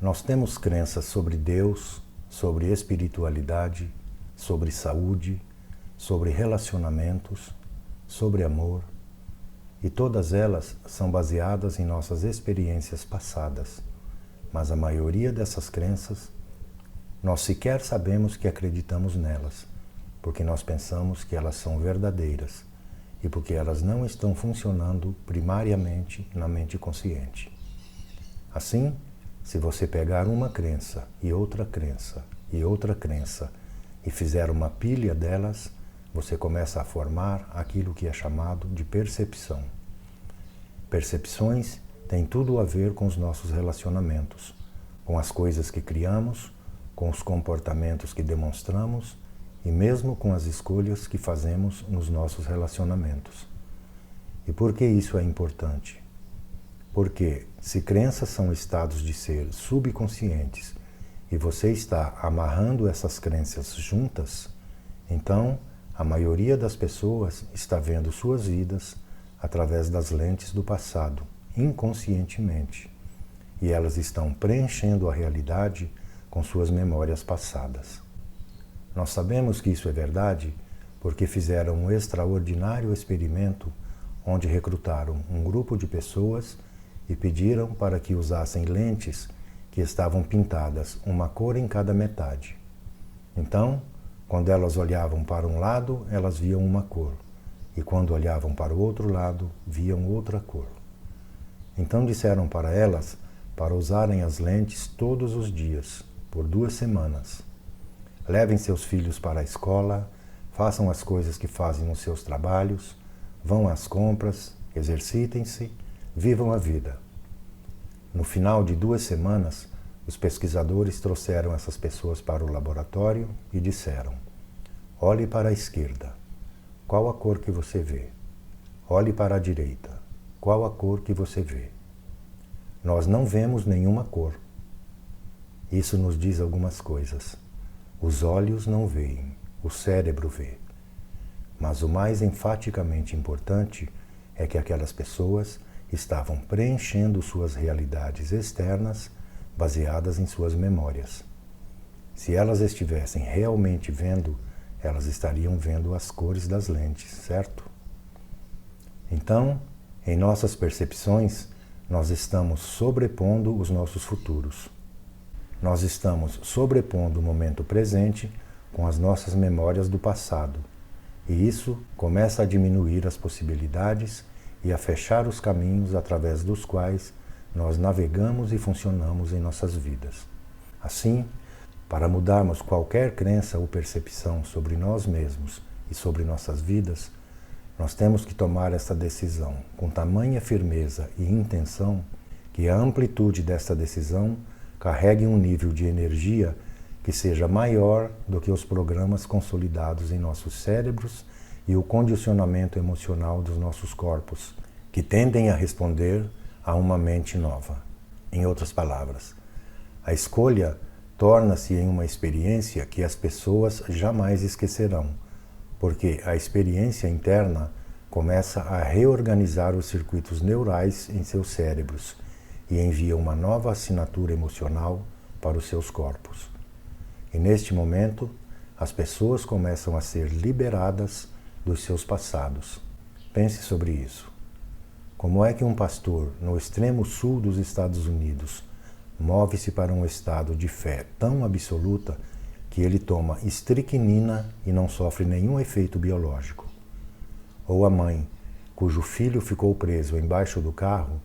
Nós temos crenças sobre Deus, sobre espiritualidade, sobre saúde, sobre relacionamentos, sobre amor, e todas elas são baseadas em nossas experiências passadas. Mas a maioria dessas crenças, nós sequer sabemos que acreditamos nelas, porque nós pensamos que elas são verdadeiras e porque elas não estão funcionando primariamente na mente consciente. Assim, se você pegar uma crença e outra crença e outra crença e fizer uma pilha delas, você começa a formar aquilo que é chamado de percepção. Percepções têm tudo a ver com os nossos relacionamentos, com as coisas que criamos, com os comportamentos que demonstramos e mesmo com as escolhas que fazemos nos nossos relacionamentos. E por que isso é importante? Porque se crenças são estados de ser subconscientes e você está amarrando essas crenças juntas, então a maioria das pessoas está vendo suas vidas através das lentes do passado, inconscientemente, e elas estão preenchendo a realidade com suas memórias passadas. Nós sabemos que isso é verdade porque fizeram um extraordinário experimento onde recrutaram um grupo de pessoas e pediram para que usassem lentes que estavam pintadas uma cor em cada metade. Então, quando elas olhavam para um lado, elas viam uma cor, e quando olhavam para o outro lado, viam outra cor. Então disseram para elas para usarem as lentes todos os dias, por 2 semanas. Levem seus filhos para a escola, façam as coisas que fazem nos seus trabalhos, vão às compras, exercitem-se, vivam a vida. No final de 2 semanas, os pesquisadores trouxeram essas pessoas para o laboratório e disseram: olhe para a esquerda, qual a cor que você vê? Olhe para a direita, qual a cor que você vê? Nós não vemos nenhuma cor. Isso nos diz algumas coisas. Os olhos não veem, o cérebro vê. Mas o mais enfaticamente importante é que aquelas pessoas estavam preenchendo suas realidades externas baseadas em suas memórias. Se elas estivessem realmente vendo, elas estariam vendo as cores das lentes, certo? Então, em nossas percepções, nós estamos sobrepondo os nossos futuros. Nós estamos sobrepondo o momento presente com as nossas memórias do passado. E isso começa a diminuir as possibilidades e a fechar os caminhos através dos quais nós navegamos e funcionamos em nossas vidas. Assim, para mudarmos qualquer crença ou percepção sobre nós mesmos e sobre nossas vidas, nós temos que tomar essa decisão com tamanha firmeza e intenção que a amplitude dessa decisão carregue um nível de energia que seja maior do que os programas consolidados em nossos cérebros e o condicionamento emocional dos nossos corpos, que tendem a responder a uma mente nova. Em outras palavras, a escolha torna-se em uma experiência que as pessoas jamais esquecerão, porque a experiência interna começa a reorganizar os circuitos neurais em seus cérebros e envia uma nova assinatura emocional para os seus corpos. E neste momento, as pessoas começam a ser liberadas dos seus passados. Pense sobre isso. Como é que um pastor no extremo sul dos Estados Unidos move-se para um estado de fé tão absoluta que ele toma estricnina e não sofre nenhum efeito biológico? Ou a mãe, cujo filho ficou preso embaixo do carro,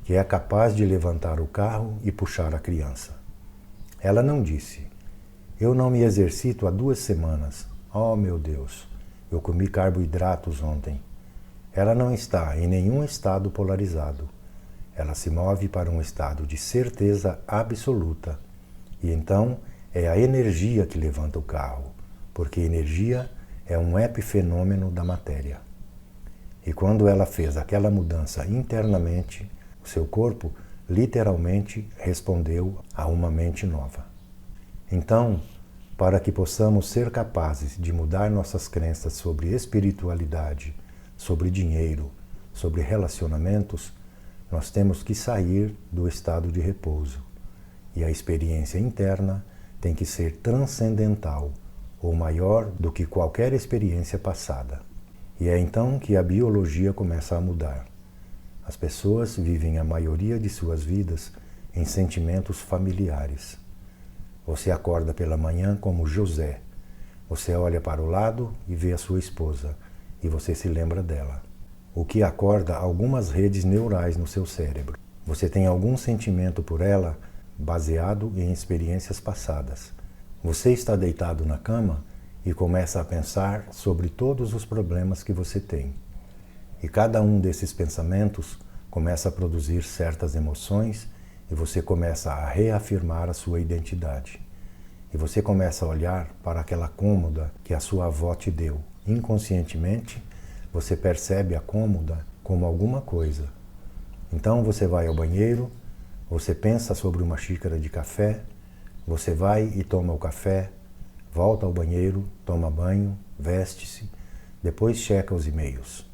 que é capaz de levantar o carro e puxar a criança? Ela não disse: eu não me exercito há 2 semanas. Oh, meu Deus, eu comi carboidratos ontem. Ela não está em nenhum estado polarizado. Ela se move para um estado de certeza absoluta. E então é a energia que levanta o carro, porque energia é um epifenômeno da matéria. E quando ela fez aquela mudança internamente, o seu corpo literalmente respondeu a uma mente nova. Então, para que possamos ser capazes de mudar nossas crenças sobre espiritualidade, sobre dinheiro, sobre relacionamentos, nós temos que sair do estado de repouso E a experiência interna tem que ser transcendental, ou maior do que qualquer experiência passada. E é então que a biologia começa a mudar. As pessoas vivem a maioria de suas vidas em sentimentos familiares. Você acorda pela manhã como José. Você olha para o lado e vê a sua esposa, e você se lembra dela. O que acorda algumas redes neurais no seu cérebro. Você tem algum sentimento por ela baseado em experiências passadas. Você está deitado na cama e começa a pensar sobre todos os problemas que você tem. E cada um desses pensamentos começa a produzir certas emoções e você começa a reafirmar a sua identidade. E você começa a olhar para aquela cômoda que a sua avó te deu. Inconscientemente, você percebe a cômoda como alguma coisa. Então você vai ao banheiro, você pensa sobre uma xícara de café, você vai e toma o café, volta ao banheiro, toma banho, veste-se, depois checa os e-mails.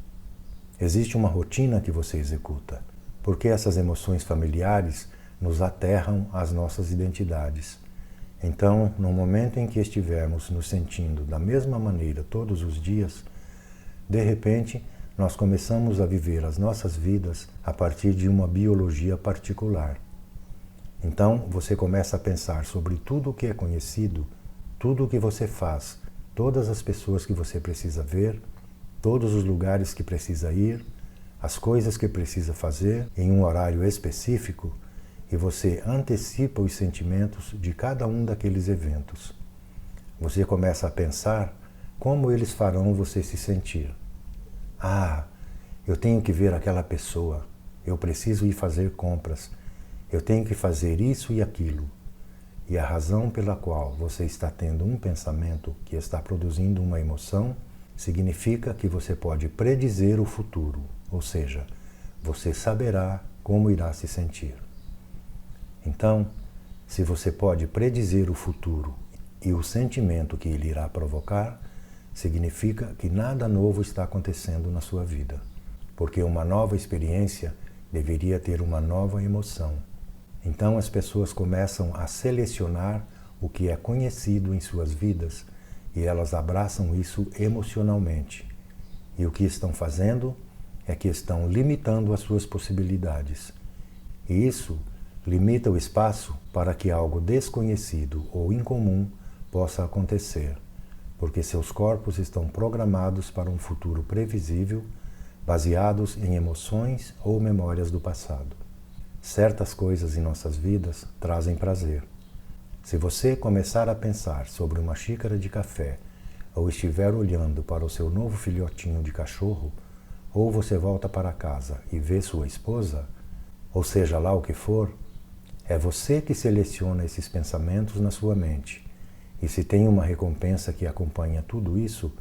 Existe uma rotina que você executa, porque essas emoções familiares nos aterram às nossas identidades. Então, no momento em que estivermos nos sentindo da mesma maneira todos os dias, de repente, nós começamos a viver as nossas vidas a partir de uma biologia particular. Então, você começa a pensar sobre tudo o que é conhecido, tudo o que você faz, todas as pessoas que você precisa ver, todos os lugares que precisa ir, as coisas que precisa fazer em um horário específico, e você antecipa os sentimentos de cada um daqueles eventos. Você começa a pensar como eles farão você se sentir. Ah, eu tenho que ver aquela pessoa, eu preciso ir fazer compras, eu tenho que fazer isso e aquilo. E a razão pela qual você está tendo um pensamento que está produzindo uma emoção significa que você pode predizer o futuro, ou seja, você saberá como irá se sentir. Então, se você pode predizer o futuro e o sentimento que ele irá provocar, significa que nada novo está acontecendo na sua vida, porque uma nova experiência deveria ter uma nova emoção. Então as pessoas começam a selecionar o que é conhecido em suas vidas e elas abraçam isso emocionalmente. E o que estão fazendo é que estão limitando as suas possibilidades. E isso limita o espaço para que algo desconhecido ou incomum possa acontecer, porque seus corpos estão programados para um futuro previsível, baseados em emoções ou memórias do passado. Certas coisas em nossas vidas trazem prazer. Se você começar a pensar sobre uma xícara de café ou estiver olhando para o seu novo filhotinho de cachorro, ou você volta para casa e vê sua esposa, ou seja lá o que for, é você que seleciona esses pensamentos na sua mente. E se tem uma recompensa que acompanha tudo isso,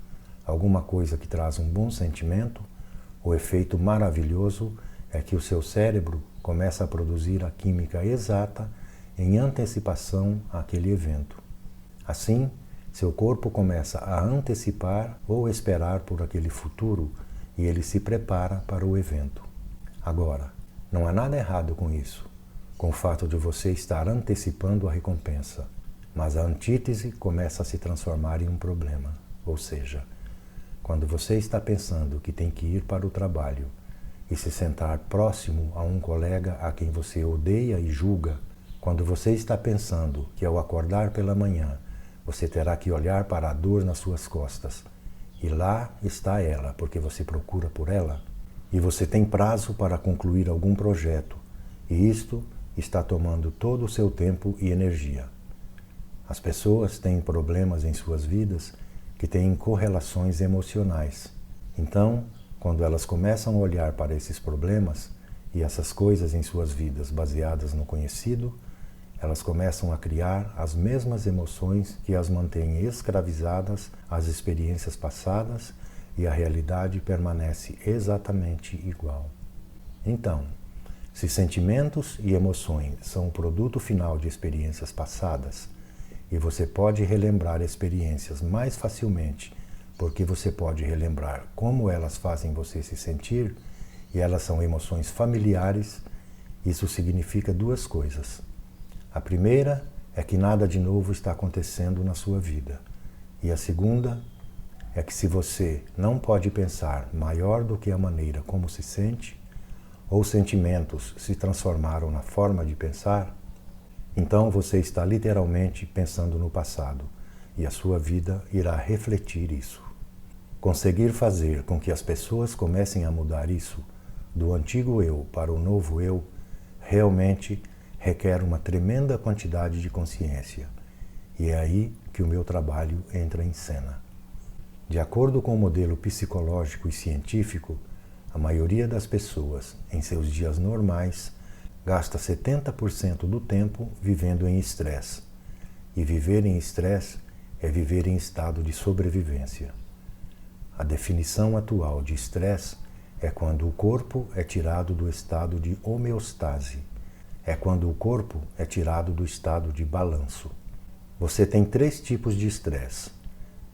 alguma coisa que traz um bom sentimento, o efeito maravilhoso é que o seu cérebro começa a produzir a química exata em antecipação àquele evento. Assim, seu corpo começa a antecipar ou esperar por aquele futuro e ele se prepara para o evento. Agora, não há nada errado com isso, com o fato de você estar antecipando a recompensa, mas a antítese começa a se transformar em um problema. Ou seja, quando você está pensando que tem que ir para o trabalho e se sentar próximo a um colega a quem você odeia e julga, quando você está pensando que ao acordar pela manhã você terá que olhar para a dor nas suas costas e lá está ela porque você procura por ela, e você tem prazo para concluir algum projeto e isto está tomando todo o seu tempo e energia. As pessoas têm problemas em suas vidas que têm correlações emocionais. Então, quando elas começam a olhar para esses problemas e essas coisas em suas vidas baseadas no conhecido, elas começam a criar as mesmas emoções que as mantêm escravizadas às experiências passadas e a realidade permanece exatamente igual. Então, se sentimentos e emoções são o produto final de experiências passadas, e você pode relembrar experiências mais facilmente, porque você pode relembrar como elas fazem você se sentir, e elas são emoções familiares, isso significa duas coisas. A primeira é que nada de novo está acontecendo na sua vida. E a segunda é que se você não pode pensar maior do que a maneira como se sente, ou sentimentos se transformaram na forma de pensar, então você está literalmente pensando no passado e a sua vida irá refletir isso. Conseguir fazer com que as pessoas comecem a mudar isso do antigo eu para o novo eu realmente requer uma tremenda quantidade de consciência. E é aí que o meu trabalho entra em cena. De acordo com o modelo psicológico e científico, a maioria das pessoas, em seus dias normais, gasta 70% do tempo vivendo em estresse. E viver em estresse é viver em estado de sobrevivência. A definição atual de estresse é quando o corpo é tirado do estado de homeostase. É quando o corpo é tirado do estado de balanço. Você tem 3 tipos de estresse.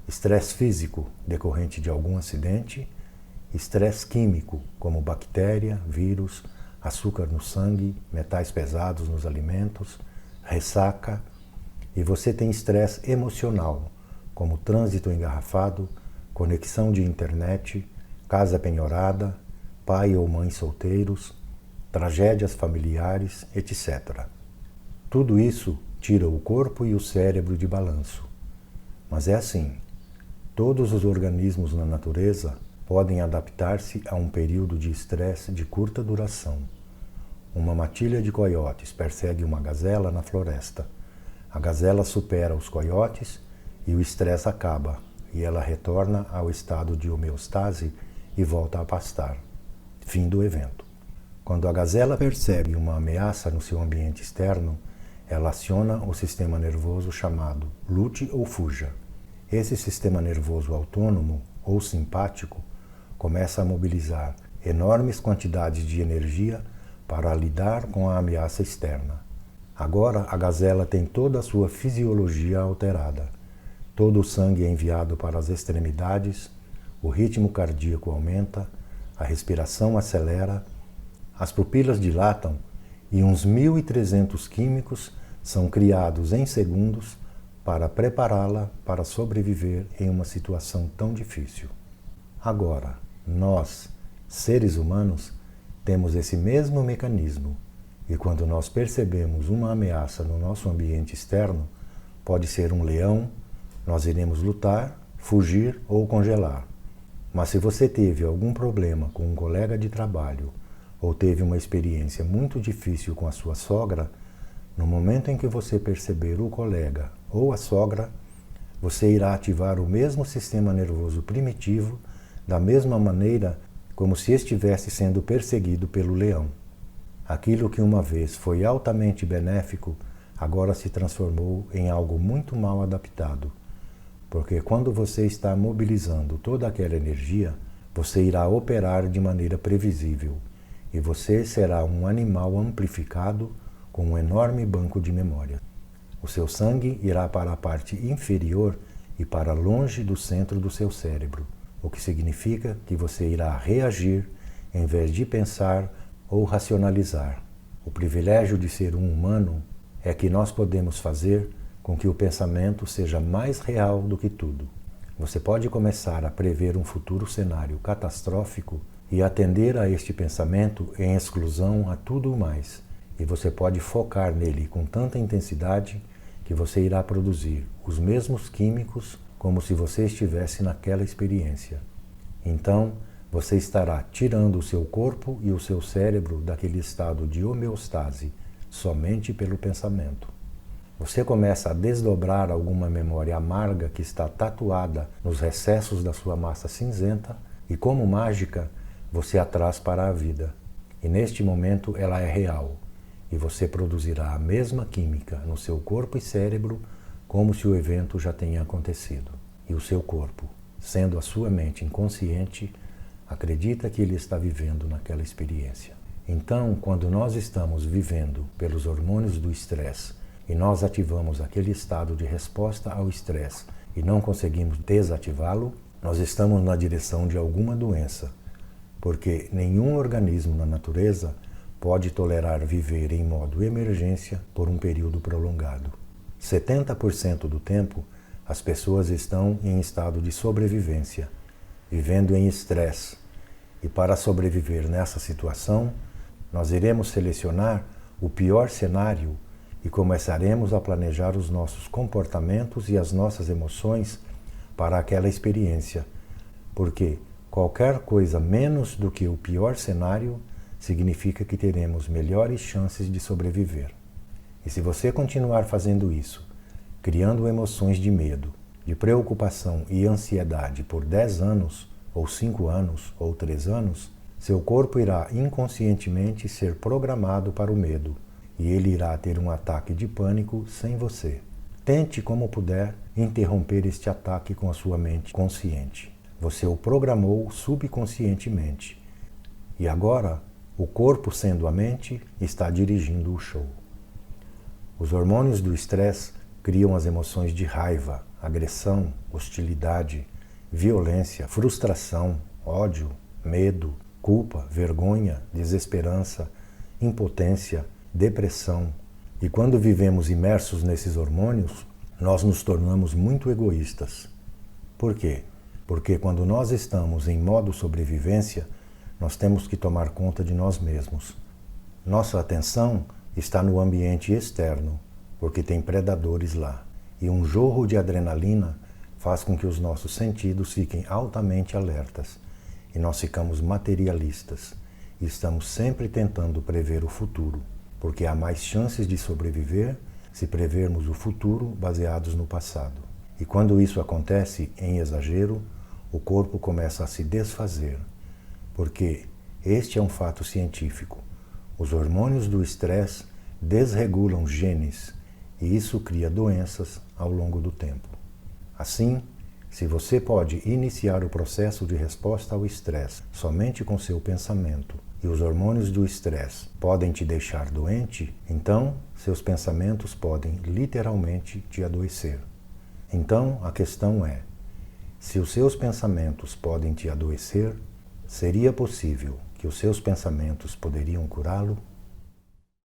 Estresse físico, decorrente de algum acidente. Estresse químico, como bactéria, vírus, açúcar no sangue, metais pesados nos alimentos, ressaca. E você tem estresse emocional, como trânsito engarrafado, conexão de internet, casa penhorada, pai ou mãe solteiros, tragédias familiares, etc. Tudo isso tira o corpo e o cérebro de balanço. Mas é assim, todos os organismos na natureza podem adaptar-se a um período de estresse de curta duração. Uma matilha de coiotes persegue uma gazela na floresta. A gazela supera os coiotes e o estresse acaba, e ela retorna ao estado de homeostase e volta a pastar. Fim do evento. Quando a gazela percebe uma ameaça no seu ambiente externo, ela aciona o sistema nervoso chamado lute ou fuja. Esse sistema nervoso autônomo ou simpático começa a mobilizar enormes quantidades de energia para lidar com a ameaça externa. Agora a gazela tem toda a sua fisiologia alterada. Todo o sangue é enviado para as extremidades, o ritmo cardíaco aumenta, a respiração acelera, as pupilas dilatam e uns 1.300 químicos são criados em segundos para prepará-la para sobreviver em uma situação tão difícil. Agora, nós, seres humanos, temos esse mesmo mecanismo e quando nós percebemos uma ameaça no nosso ambiente externo, pode ser um leão, nós iremos lutar, fugir ou congelar. Mas se você teve algum problema com um colega de trabalho ou teve uma experiência muito difícil com a sua sogra, no momento em que você perceber o colega ou a sogra, você irá ativar o mesmo sistema nervoso primitivo da mesma maneira como se estivesse sendo perseguido pelo leão. Aquilo que uma vez foi altamente benéfico, agora se transformou em algo muito mal adaptado. Porque quando você está mobilizando toda aquela energia, você irá operar de maneira previsível e você será um animal amplificado com um enorme banco de memória. O seu sangue irá para a parte inferior e para longe do centro do seu cérebro, o que significa que você irá reagir em vez de pensar ou racionalizar. O privilégio de ser um humano é que nós podemos fazer com que o pensamento seja mais real do que tudo. Você pode começar a prever um futuro cenário catastrófico e atender a este pensamento em exclusão a tudo o mais. E você pode focar nele com tanta intensidade que você irá produzir os mesmos químicos como se você estivesse naquela experiência. Então, você estará tirando o seu corpo e o seu cérebro daquele estado de homeostase somente pelo pensamento. Você começa a desdobrar alguma memória amarga que está tatuada nos recessos da sua massa cinzenta e, como mágica, você a traz para a vida. E neste momento ela é real e você produzirá a mesma química no seu corpo e cérebro como se o evento já tenha acontecido. E o seu corpo, sendo a sua mente inconsciente, acredita que ele está vivendo naquela experiência. Então, quando nós estamos vivendo pelos hormônios do estresse e nós ativamos aquele estado de resposta ao estresse e não conseguimos desativá-lo, nós estamos na direção de alguma doença, porque nenhum organismo na natureza pode tolerar viver em modo emergência por um período prolongado. 70% do tempo, as pessoas estão em estado de sobrevivência, vivendo em estresse. E para sobreviver nessa situação, nós iremos selecionar o pior cenário e começaremos a planejar os nossos comportamentos e as nossas emoções para aquela experiência, porque qualquer coisa menos do que o pior cenário significa que teremos melhores chances de sobreviver. E se você continuar fazendo isso, criando emoções de medo, de preocupação e ansiedade por 10 anos, ou 5 anos, ou 3 anos, seu corpo irá inconscientemente ser programado para o medo e ele irá ter um ataque de pânico sem você. Tente, como puder, interromper este ataque com a sua mente consciente. Você o programou subconscientemente. E agora, o corpo, sendo a mente, está dirigindo o show. Os hormônios do estresse criam as emoções de raiva, agressão, hostilidade, violência, frustração, ódio, medo, culpa, vergonha, desesperança, impotência, depressão. E quando vivemos imersos nesses hormônios, nós nos tornamos muito egoístas. Por quê? Porque quando nós estamos em modo sobrevivência, nós temos que tomar conta de nós mesmos. Nossa atenção está no ambiente externo, porque tem predadores lá. E um jorro de adrenalina faz com que os nossos sentidos fiquem altamente alertas. E nós ficamos materialistas. E estamos sempre tentando prever o futuro, porque há mais chances de sobreviver se prevermos o futuro baseados no passado. E quando isso acontece em exagero, o corpo começa a se desfazer, porque este é um fato científico. Os hormônios do estresse desregulam genes e isso cria doenças ao longo do tempo. Assim, se você pode iniciar o processo de resposta ao estresse somente com seu pensamento e os hormônios do estresse podem te deixar doente, então seus pensamentos podem literalmente te adoecer. Então a questão é, se os seus pensamentos podem te adoecer, seria possível que os seus pensamentos poderiam curá-lo?